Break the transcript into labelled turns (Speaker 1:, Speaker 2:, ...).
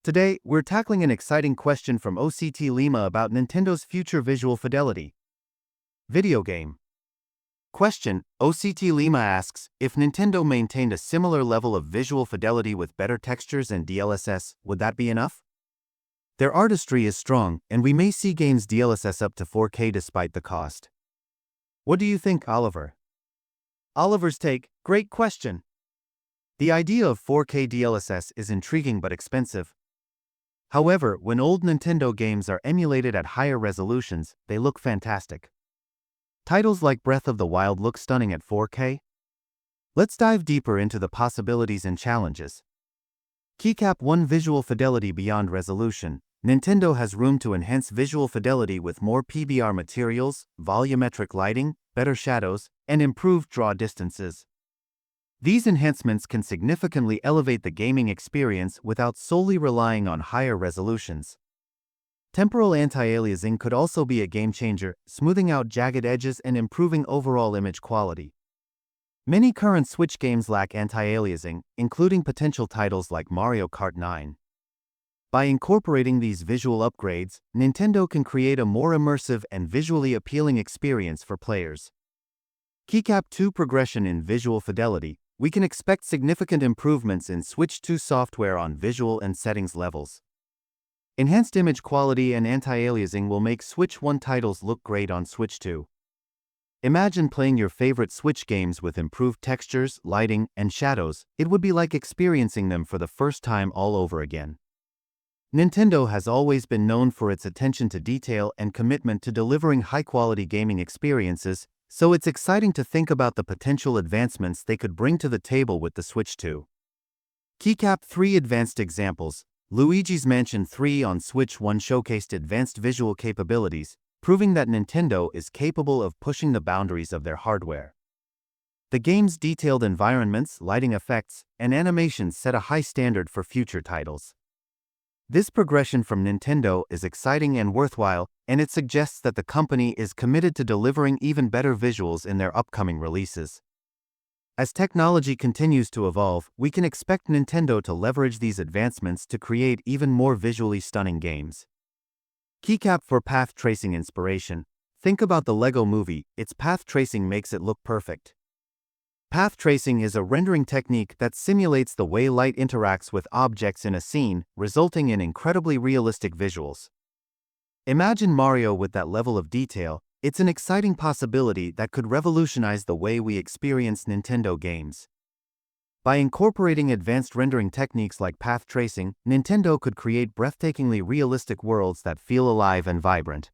Speaker 1: Today, we're tackling an exciting question from OCT Lima about Nintendo's future visual fidelity. Video game. Question: OCT Lima asks, if Nintendo maintained a similar level of visual fidelity with better textures and DLSS, would that be enough? Their artistry is strong, and we may see games DLSS up to 4K despite the cost. What do you think, Oliver? Oliver's take: great question. The idea of 4K DLSS is intriguing but expensive. However, when old Nintendo games are emulated at higher resolutions, they look fantastic. Titles like Breath of the Wild look stunning at 4K. Let's dive deeper into the possibilities and challenges. Keycap 1: Visual fidelity beyond resolution. Nintendo has room to enhance visual fidelity with more PBR materials, volumetric lighting, better shadows, and improved draw distances. These enhancements can significantly elevate the gaming experience without solely relying on higher resolutions. Temporal anti-aliasing could also be a game-changer, smoothing out jagged edges and improving overall image quality. Many current Switch games lack anti-aliasing, including potential titles like Mario Kart 9. By incorporating these visual upgrades, Nintendo can create a more immersive and visually appealing experience for players. Keycap 2: Progression in visual fidelity. We can expect significant improvements in Switch 2 software on visual and settings levels. Enhanced image quality and anti-aliasing will make Switch 1 titles look great on Switch 2. Imagine playing your favorite Switch games with improved textures, lighting, and shadows. It would be like experiencing them for the first time all over again. Nintendo has always been known for its attention to detail and commitment to delivering high-quality gaming experiences, so it's exciting to think about the potential advancements they could bring to the table with the Switch 2. Keycap 3: Advanced examples. Luigi's Mansion 3 on Switch 1 showcased advanced visual capabilities, proving that Nintendo is capable of pushing the boundaries of their hardware. The game's detailed environments, lighting effects, and animations set a high standard for future titles. This progression from Nintendo is exciting and worthwhile, and it suggests that the company is committed to delivering even better visuals in their upcoming releases. As technology continues to evolve, we can expect Nintendo to leverage these advancements to create even more visually stunning games. Keycap 4: Path tracing inspiration. Think about the Lego Movie. Its path tracing makes it look perfect. Path tracing is a rendering technique that simulates the way light interacts with objects in a scene, resulting in incredibly realistic visuals. Imagine Mario with that level of detail. It's an exciting possibility that could revolutionize the way we experience Nintendo games. By incorporating advanced rendering techniques like path tracing, Nintendo could create breathtakingly realistic worlds that feel alive and vibrant.